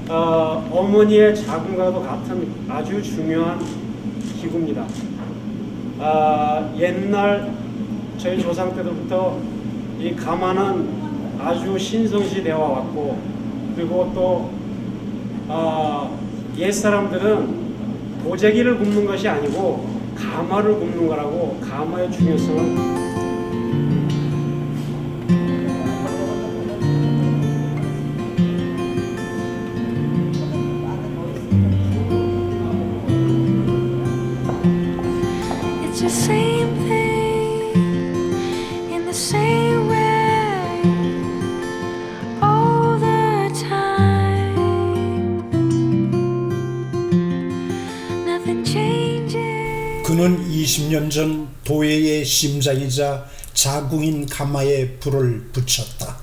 어머니의 자궁과도 같은 아주 중요한 기구입니다. 옛날 저희 조상 때부터 이 가마는 아주 신성시되어 왔고, 그리고 또 옛 사람들은 도자기를 굽는 것이 아니고 가마를 굽는 거라고, 가마의 중요성을 It's the same thing in the same way all the time. Nothing changes. 그는 20년 전 도예의 심장이자 자궁인 가마에 불을 붙였다.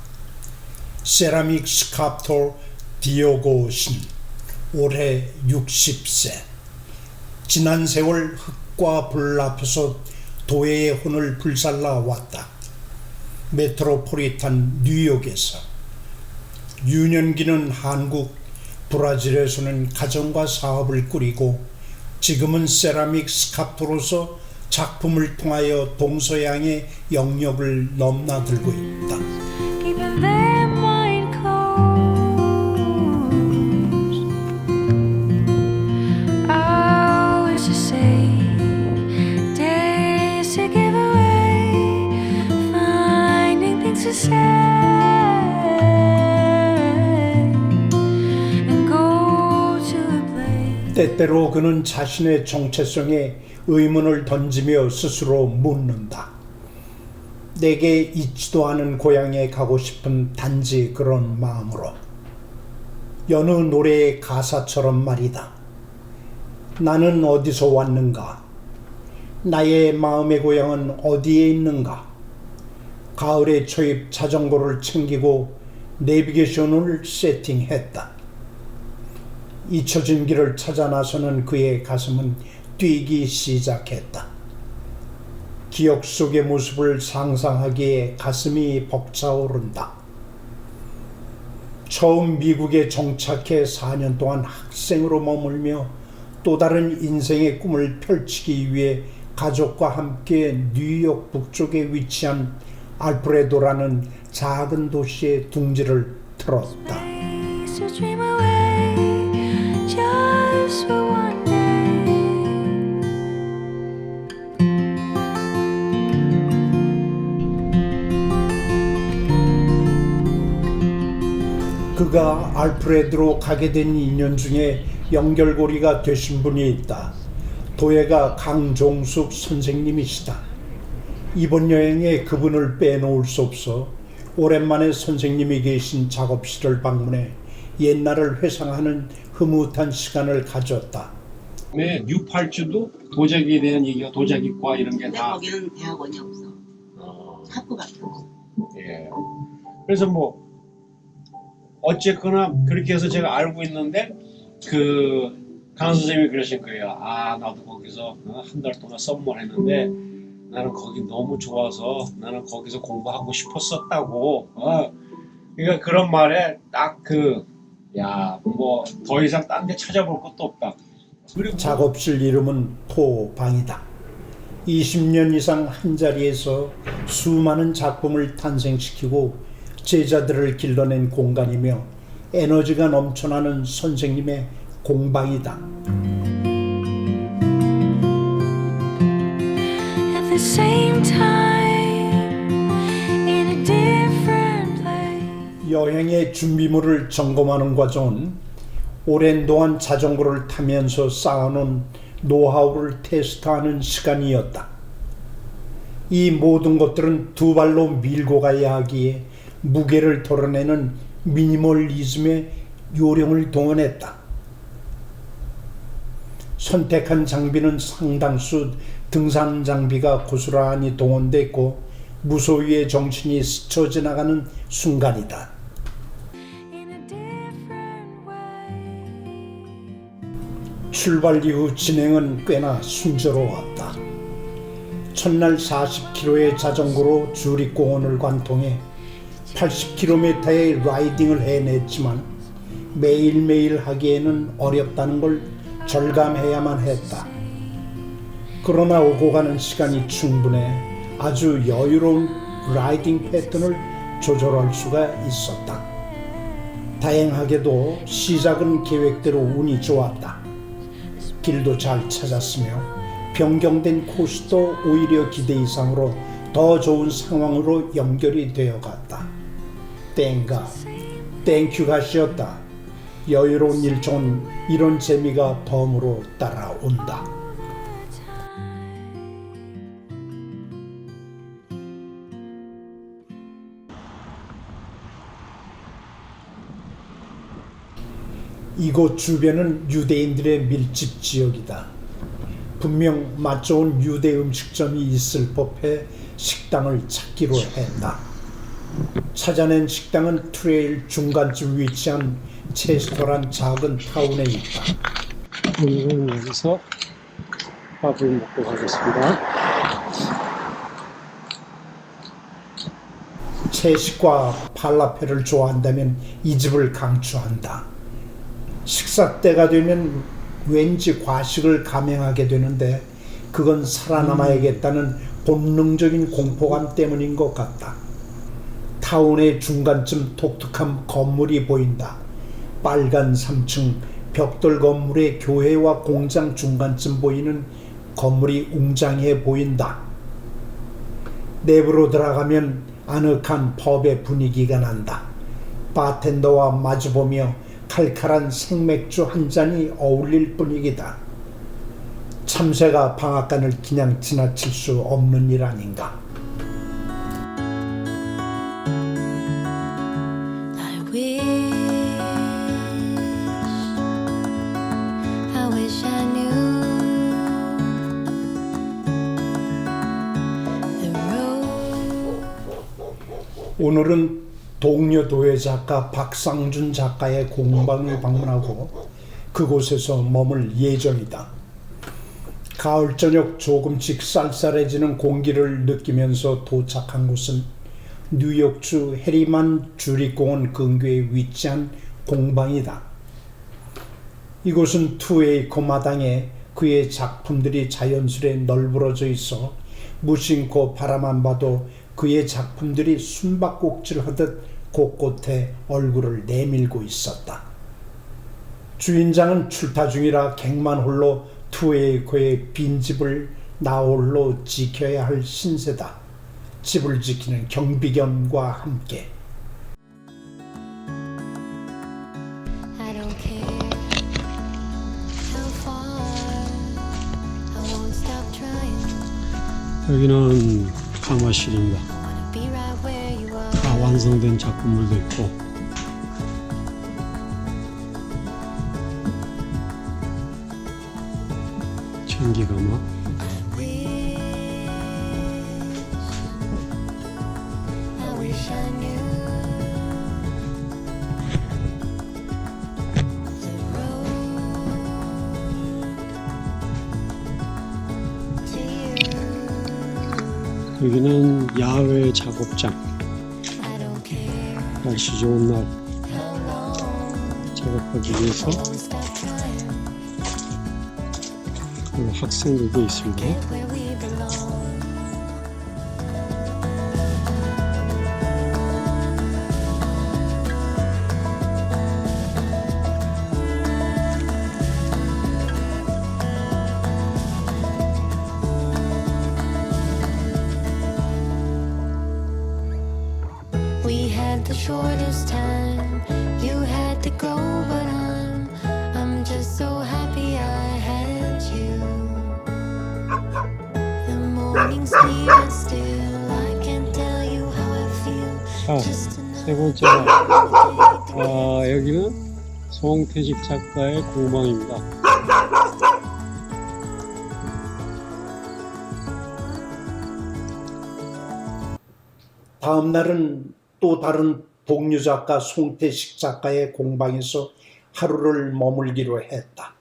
세라믹 스캅톨 디오고 신, 올해 60세. 지난 세월 흙과 불 앞에서 도예의 혼을 불살라 왔다. 메트로폴리탄 뉴욕에서. 유년기는 한국, 브라질에서는 가정과 사업을 꾸리고, 지금은 세라믹 스캅톨로서 작품을 통하여 동서양의 영역을 넘나들고 있다. Keeping their mind closed. Hours to say, days to give away, finding things to say, and go to a place. 때때로 그는 자신의 정체성에 의문을 던지며 스스로 묻는다. 내게 있지도 않은 고향에 가고 싶은 단지 그런 마음으로. 여느 노래의 가사처럼 말이다. 나는 어디서 왔는가? 나의 마음의 고향은 어디에 있는가? 가을에 초입 자전거를 챙기고 내비게이션을 세팅했다. 잊혀진 길을 찾아 나서는 그의 가슴은 뛰기 시작했다. 기억 속의 모습을 상상하기에 가슴이 벅차오른다. 처음 미국에 정착해 4년 동안 학생으로 머물며 또 다른 인생의 꿈을 펼치기 위해 가족과 함께 뉴욕 북쪽에 위치한 알프레도라는 작은 도시의 둥지를 틀었다. Place to dream away just for one day. 그가 알프레드로 가게 된 인연 중에 연결고리가 되신 분이 있다. 도예가 강종숙 선생님이시다. 이번 여행에 그분을 빼놓을 수 없어 오랜만에 선생님이 계신 작업실을 방문해 옛날을 회상하는 흐뭇한 시간을 가졌다. 뉴팔주도 도자기에 대한 얘기가, 도자기과 이런 게 근데 다. 거기는 대학원이 없어. 학부밖에 없어. 예. 그래서 뭐 어쨌거나 그렇게 해서 제가 알고 있는데, 그 강 선생님이 그러신 거예요. 나도 거기서 한 달 동안 썸머를 했는데 나는 거기 너무 좋아서 나는 거기서 공부하고 싶었었다고. 그러니까 그런 말에 딱 뭐 더 이상 딴 데 찾아볼 것도 없다. 그리고 작업실 이름은 토방이다. 20년 이상 한자리에서 수많은 작품을 탄생시키고 제자들을 길러낸 공간이며 에너지가 넘쳐나는 선생님의 공방이다. At the same time, in a different place. 여행의 준비물을 점검하는 과정은 오랜 동안 자전거를 타면서 쌓아놓은 노하우를 테스트하는 시간이었다. 이 모든 것들은 두 발로 밀고 가야 하기에 무게를 덜어내는 미니멀리즘의 요령을 동원했다. 선택한 장비는 상당수 등산 장비가 고스란히 동원됐고 무소유의 정신이 스쳐 지나가는 순간이다. In a different way. 출발 이후 진행은 꽤나 순조로웠다. 첫날 40km의 자전거로 주립공원을 관통해 80km의 라이딩을 해냈지만 매일매일 하기에는 어렵다는 걸 절감해야만 했다. 그러나 오고 가는 시간이 충분해 아주 여유로운 라이딩 패턴을 조절할 수가 있었다. 다행하게도 시작은 계획대로 운이 좋았다. 길도 잘 찾았으며 변경된 코스도 오히려 기대 이상으로 더 좋은 상황으로 연결이 되어 갔다. 땡가, 땡큐 가시었다. 여유로운 일정은 이런 재미가 덤으로 따라온다. 이곳 주변은 유대인들의 밀집 지역이다. 분명 맛 좋은 유대 음식점이 있을 법해 식당을 찾기로 했다. 찾아낸 식당은 트레일 중간쯤 위치한 체스터란 작은 타운에 있다. 오늘은 여기서 밥을 먹고 가겠습니다. 채식과 팔라펠을 좋아한다면 이 집을 강추한다. 식사 때가 되면 왠지 과식을 감행하게 되는데 그건 살아남아야겠다는 본능적인 공포감 때문인 것 같다. 타운의 중간쯤 독특한 건물이 보인다. 빨간 3층 벽돌 건물의 교회와 공장 중간쯤 보이는 건물이 웅장해 보인다. 내부로 들어가면 아늑한 펍의 분위기가 난다. 바텐더와 마주보며 칼칼한 생맥주 한 잔이 어울릴 분위기다. 참새가 방앗간을 그냥 지나칠 수 없는 일 아닌가. I wish I knew the road. 오늘은 동료 도예 작가 박상준 작가의 공방을 방문하고 그곳에서 머물 예정이다. 가을 저녁 조금씩 쌀쌀해지는 공기를 느끼면서 도착한 곳은 뉴욕주 해리만 주립공원 근교에 위치한 공방이다. 이곳은 투에이커 마당에 그의 작품들이 자연스레 널브러져 있어 무심코 바라만 봐도 그의 작품들이 숨바꼭질하듯 곳곳에 얼굴을 내밀고 있었다. 주인장은 출타 중이라 객만 홀로 투에이커의 빈집을 나홀로 지켜야 할 신세다. 집을 지키는 경비견과 함께. I don't care how far. I won't stop trying. 여기는 강화실입니다. I wanna be right where you are. 다 완성된 작품들도 있고 전기가마 I wish I knew the road to you. 여기는 야외 작업장. I don't care 날씨 좋은 날 how long. 작업하기 위해서 I won't stop trying. 그리고 학생들도 있습니다. Get where we belong. We had the shortest time. You had to go, but I'm just so happy I had you. The morning's near still. I can't tell you how I feel. 자, Just 세 번째 여기는 송태식 작가의 공방입니다. 다음 날은 또 다른 동료 작가 송태식 작가의 공방에서 하루를 머물기로 했다.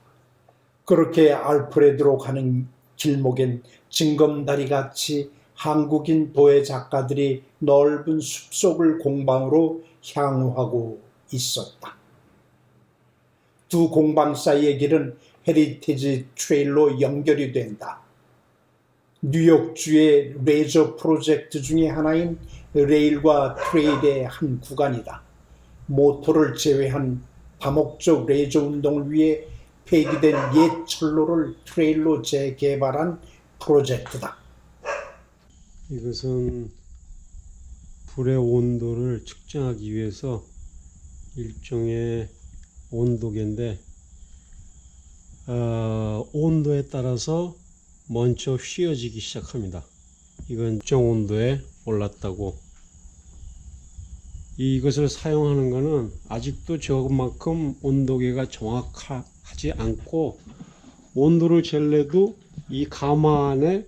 그렇게 알프레드로 가는 길목엔 징검다리같이 한국인 도예 작가들이 넓은 숲속을 공방으로 향유하고 있었다. 두 공방 사이의 길은 헤리티지 트레일로 연결이 된다. 뉴욕주의 레저 프로젝트 중의 하나인 레일과 트레일의 한 구간이다. 모터를 제외한 다목적 레저 운동을 위해 폐기된 옛 철로를 트레일로 재개발한 프로젝트다. 이것은 불의 온도를 측정하기 위해서 일종의 온도계인데 온도에 따라서 먼저 휘어지기 시작합니다. 이건 특정 온도에 올랐다고. 이것을 사용하는 것은 아직도 저만큼 온도계가 정확하지 않고 온도를 잴래도 이 가만의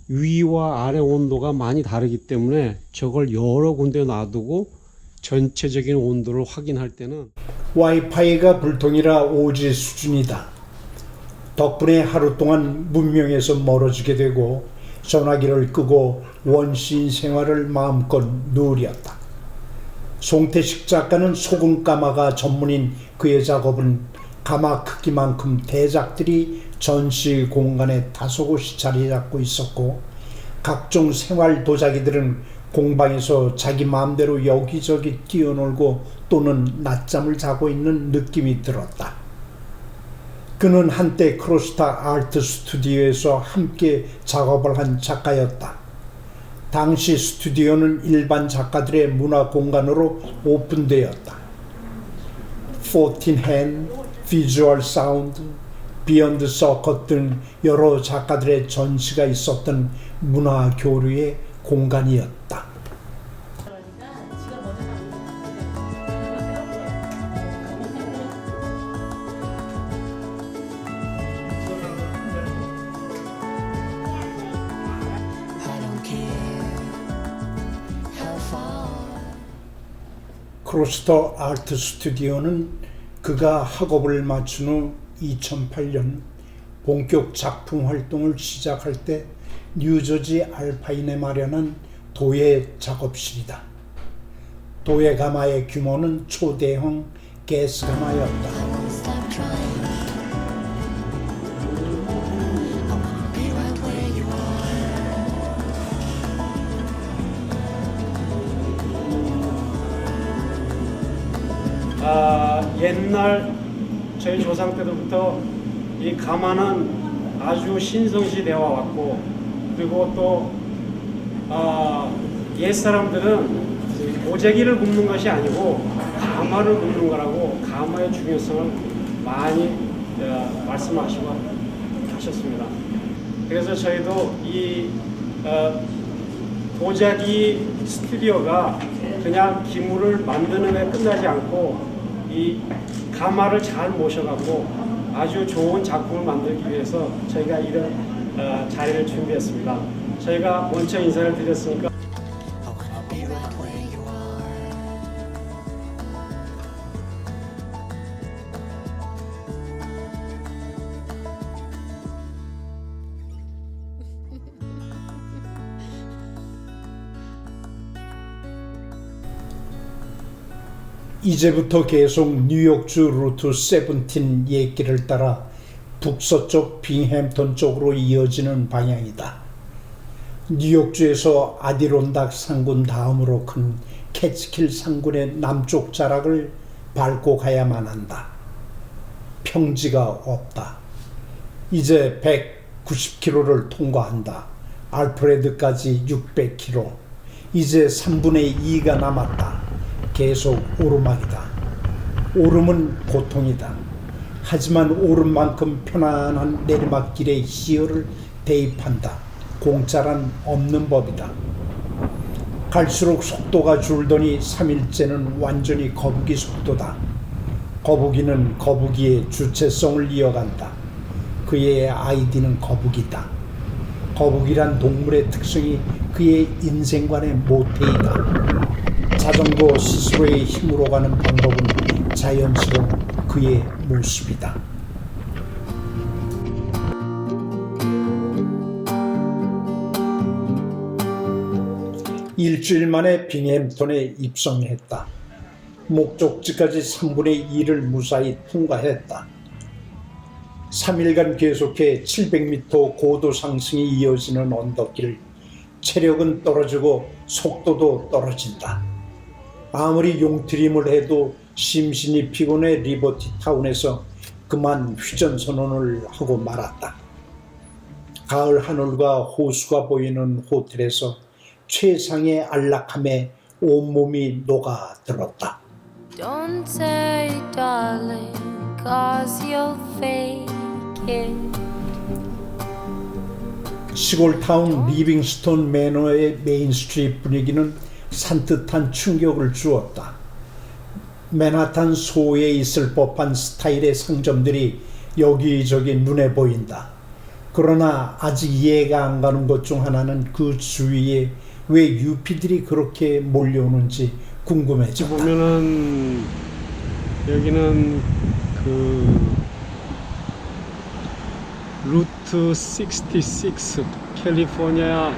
위와 아래 온도가 많이 다르기 때문에 저걸 여러 군데 놔두고 전체적인 온도를 확인할 때는 와이파이가 불통이라 오지 수준이다. 덕분에 하루 동안 문명에서 멀어지게 되고 전화기를 끄고 원시인 생활을 마음껏 누렸다. 송태식 작가는 소금 가마가 전문인 그의 작업은 가마 크기만큼 대작들이 전시 공간에 다소곳이 자리 잡고 있었고 각종 생활 도자기들은 공방에서 자기 마음대로 여기저기 뛰어놀고 또는 낮잠을 자고 있는 느낌이 들었다. 그는 한때 크로스타 아트 스튜디오에서 함께 작업을 한 작가였다. 당시 스튜디오는 일반 작가들의 문화 공간으로 오픈되었다. 14hand, 비주얼 사운드, 비욘드 서컷 등 여러 작가들의 전시가 있었던 문화 교류의 공간이었다. I don't care how far. 크로스터 아트 스튜디오는 그가 학업을 마친 후 2008년 본격 작품 활동을 시작할 때 뉴저지 알파인에 마련한 도예 작업실이다. 도예 가마의 규모는 초대형 가스 가마였다. I won't stop trying. I wanna be right where you are. 옛날 저희 조상 때부터 이 가마는 아주 신성시 되어 왔고 그리고 또 옛 사람들은 보재기를 굽는 것이 아니고 가마를 굽는 거라고 가마의 중요성을 많이 말씀하시고 하셨습니다. 그래서 저희도 이 보자기 스튜디오가 그냥 기물을 만드는 데 끝나지 않고 이 가마를 잘 모셔갖고 아주 좋은 작품을 만들기 위해서 저희가 이런 자리를 준비했습니다. 저희가 먼저 인사를 드렸으니까 I wanna be right where you are. 이제부터 계속 뉴욕주 루트 17 옛길을 따라 북서쪽 빙햄턴 쪽으로 이어지는 방향이다. 뉴욕주에서 아디론닥 산군 다음으로 큰 캐치킬 산군의 남쪽 자락을 밟고 가야만 한다. 평지가 없다. 이제 190km를 통과한다. 알프레드까지 600km. 이제 3분의 2가 남았다. 계속 오르막이다. 오름은 고통이다. 하지만 오름만큼 편안한 내리막길의 희열을 대입한다. 공짜란 없는 법이다. 갈수록 속도가 줄더니 3일째는 완전히 거북이 속도다. 거북이는 거북이의 주체성을 이어간다. 그의 아이디는 거북이다. 거북이란 동물의 특성이 그의 인생관의 모태이다. 자전거 스스로의 힘으로 가는 방법은 자연스러운 그의 모습이다. 일주일 만에 빙햄턴에 입성했다. 목적지까지 3분의 2를 무사히 통과했다. 3일간 계속해 700m 고도 상승이 이어지는 언덕길. 체력은 떨어지고 속도도 떨어진다. 아무리 용트림을 해도 심신이 피곤해 리버티 타운에서 그만 휴전 선언을 하고 말았다. 가을 하늘과 호수가 보이는 호텔에서 최상의 안락함에 온몸이 녹아들었다. Don't say darling, cause you'll fake it. 시골 타운 리빙스톤 매너의 메인스트리트 분위기는 산뜻한 충격을 주었다. 맨하탄 소에 있을 법한 스타일의 상점들이 여기저기 눈에 보인다. 그러나 아직 이해가 안 가는 것 중 하나는 그 주위에 왜 유피들이 그렇게 몰려오는지 궁금해졌다. 보면은 여기는 그 루트 66 캘리포니아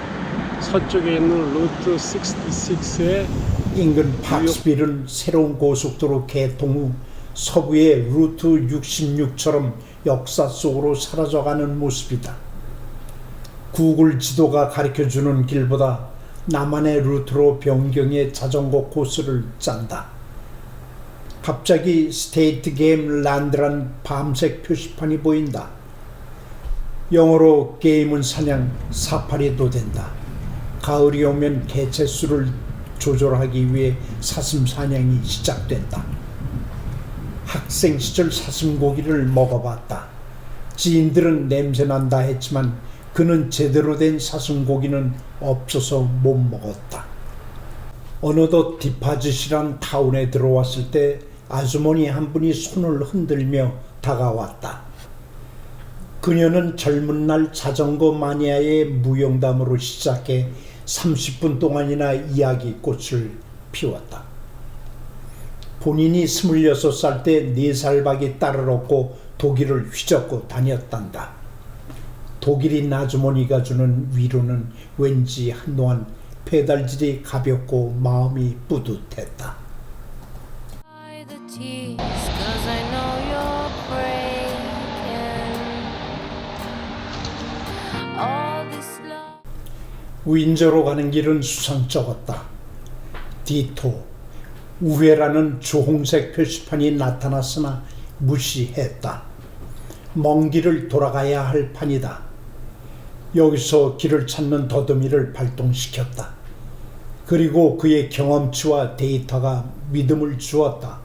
서쪽에 있는 루트 66의 인근 박스빌은 새로운 고속도로 개통 후 서부의 루트 66처럼 역사 속으로 사라져가는 모습이다. 구글 지도가 가르쳐주는 길보다 나만의 루트로 변경해 자전거 코스를 짠다. 갑자기 스테이트 게임 란드란 밤색 표시판이 보인다. 영어로 게임은 사냥, 사파리도 된다. 가을이 오면 개체수를 조절하기 위해 사슴 사냥이 시작된다. 학생 시절 사슴고기를 먹어봤다. 지인들은 냄새난다 했지만 그는 제대로 된 사슴고기는 없어서 못 먹었다. 어느덧 디파짓이란 타운에 들어왔을 때 아주머니 한 분이 손을 흔들며 다가왔다. 그녀는 젊은 날 자전거 마니아의 무용담으로 시작해 30분 동안이나 이야기꽃을 피웠다. 본인이 26살 때 4살박이 딸을 얻고 독일을 휘젓고 다녔단다. 독일인 아주머니가 주는 위로는 왠지 한동안 페달질이 가볍고 마음이 뿌듯했다. The tears, 'cause I know you're breaking. All this love. 윈저로 가는 길은 수상쩍었다. 디토, 우회라는 주홍색 표시판이 나타났으나 무시했다. 먼 길을 돌아가야 할 판이다. 여기서 길을 찾는 더듬이를 발동시켰다. 그리고 그의 경험치와 데이터가 믿음을 주었다.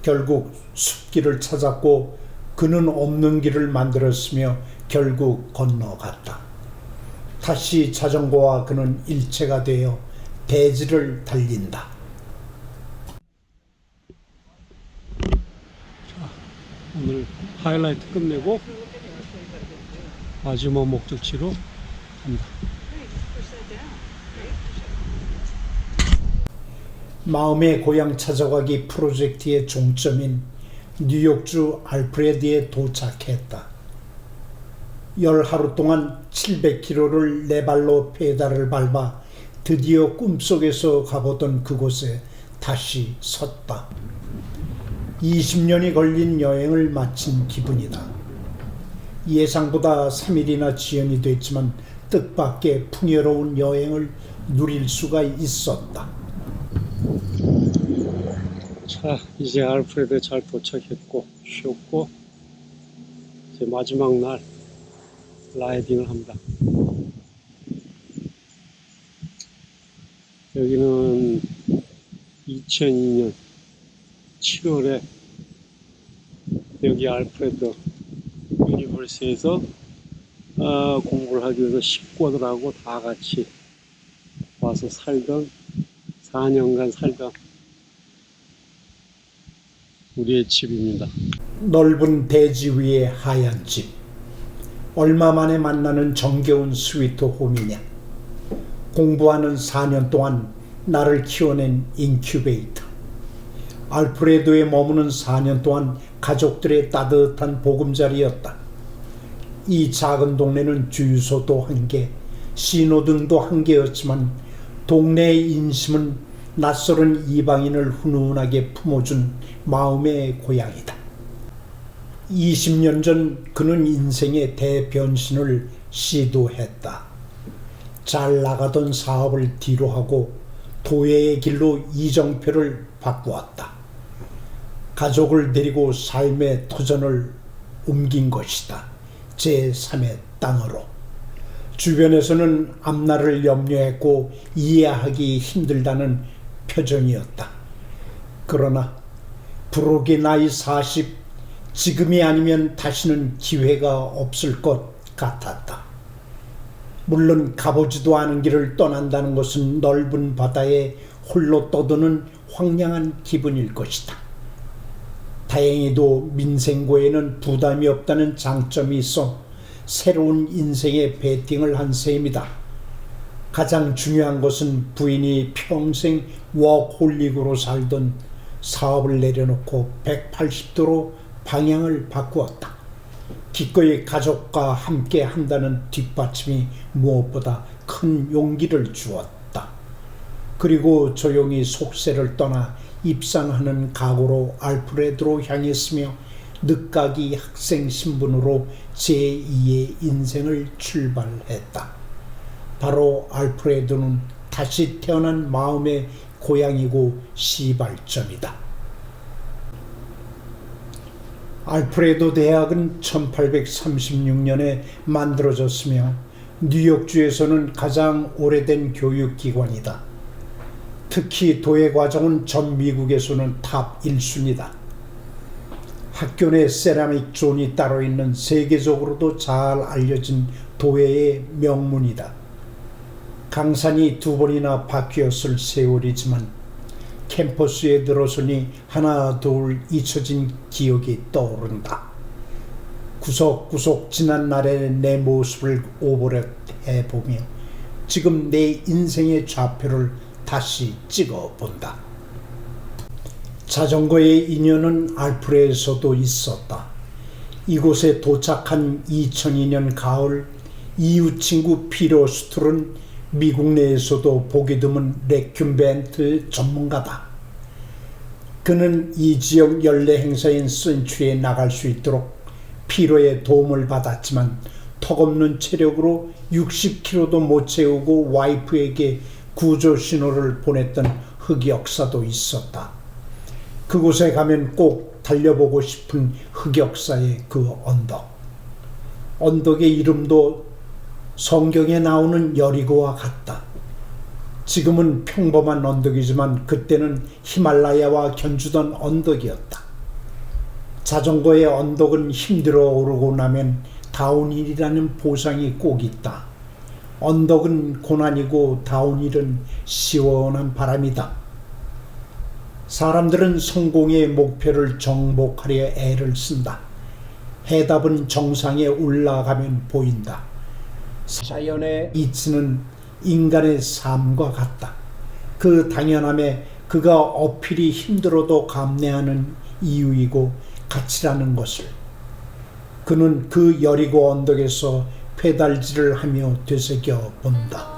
결국 숲길을 찾았고 그는 없는 길을 만들었으며 결국 건너갔다. 다시 자전거와 그는 일체가 되어 대지를 달린다. 오늘 하이라이트 끝내고 마지막 목적지로 간다. 마음의 고향 찾아가기 프로젝트의 종점인 뉴욕주 알프레드에 도착했다. 열 하루 동안 700km를 네 발로 페달을 밟아 드디어 꿈속에서 가보던 그곳에 다시 섰다. 20년이 걸린 여행을 마친 기분이다. 예상보다 3일이나 지연이 됐지만 뜻밖의 풍요로운 여행을 누릴 수가 있었다. 자, 이제 알프레드에 잘 도착했고 쉬었고 이제 마지막 날 라이딩을 합니다. 여기는 2002년 7월에 여기 알프레드 유니버시티에서 공부를 하기 위해서 식구들하고 다 같이 와서 살던 4년간 살던 우리의 집입니다. 넓은 대지 위의 하얀 집. 얼마 만에 만나는 정겨운 스위트 홈이냐. 공부하는 4년 동안 나를 키워낸 인큐베이터. 알프레도에 머무는 4년 동안 가족들의 따뜻한 보금자리였다. 이 작은 동네는 주유소도 한 개, 신호등도 한 개였지만 동네의 인심은 낯설은 이방인을 훈훈하게 품어준 마음의 고향이다. 20년 전 그는 인생의 대변신을 시도했다. 잘 나가던 사업을 뒤로하고 도예의 길로 이정표를 바꾸었다. 가족을 데리고 삶의 터전을 옮긴 것이다. 제3의 땅으로. 주변에서는 앞날을 염려했고 이해하기 힘들다는 표정이었다. 그러나 부록의 나이 40, 지금이 아니면 다시는 기회가 없을 것 같았다. 물론 가보지도 않은 길을 떠난다는 것은 넓은 바다에 홀로 떠드는 황량한 기분일 것이다. 다행히도 민생고에는 부담이 없다는 장점이 있어 새로운 인생에 베팅을 한 셈이다. 가장 중요한 것은 부인이 평생 워홀릭으로 살던 사업을 내려놓고 180도로 방향을 바꾸었다. 기꺼이 가족과 함께 한다는 뒷받침이 무엇보다 큰 용기를 주었다. 그리고 조용히 속세를 떠나 입상하는 각오로 알프레도로 향했으며 늦가기 학생 신분으로 제2의 인생을 출발했다. 바로 알프레도는 다시 태어난 마음의 고향이고 시발점이다. 알프레도 대학은 1836년에 만들어졌으며 뉴욕주에서는 가장 오래된 교육기관이다. 특히 도예 과정은 전 미국에서는 탑 1순위다. 학교 내 세라믹 존이 따로 있는 세계적으로도 잘 알려진 도예의 명문이다. 강산이 2번이나 바뀌었을 세월이지만 캠퍼스에 들어서니 하나 둘 잊혀진 기억이 떠오른다. 구석구석 지난 날의 내 모습을 오버랩해보며 지금 내 인생의 좌표를 다시 찍어본다. 자전거의 인연은 알프레에서도 있었다. 이곳에 도착한 2002년 가을, 이웃 친구 피터 스툴은 미국 내에서도 보기 드문 레큐멘트 전문가다. 그는 이 지역 연례 행사인 센츄리에 나갈 수 있도록 피로의 도움을 받았지만 턱없는 체력으로 60km도 못 채우고 와이프에게 구조 신호를 보냈던 흑역사도 있었다. 그곳에 가면 꼭 달려보고 싶은 흑역사의 그 언덕. 언덕의 이름도 성경에 나오는 여리고와 같다. 지금은 평범한 언덕이지만 그때는 히말라야와 견주던 언덕이었다. 자전거의 언덕은 힘들어 오르고 나면 다운힐이라는 보상이 꼭 있다. 언덕은 고난이고 다운힐은 시원한 바람이다. 사람들은 성공의 목표를 정복하려 애를 쓴다. 해답은 정상에 올라가면 보인다. 자연의 이치는 인간의 삶과 같다. 그 당연함에 그가 어필이 힘들어도 감내하는 이유이고 가치라는 것을. 그는 그 여리고 언덕에서 페달질을 하며 되새겨 본다.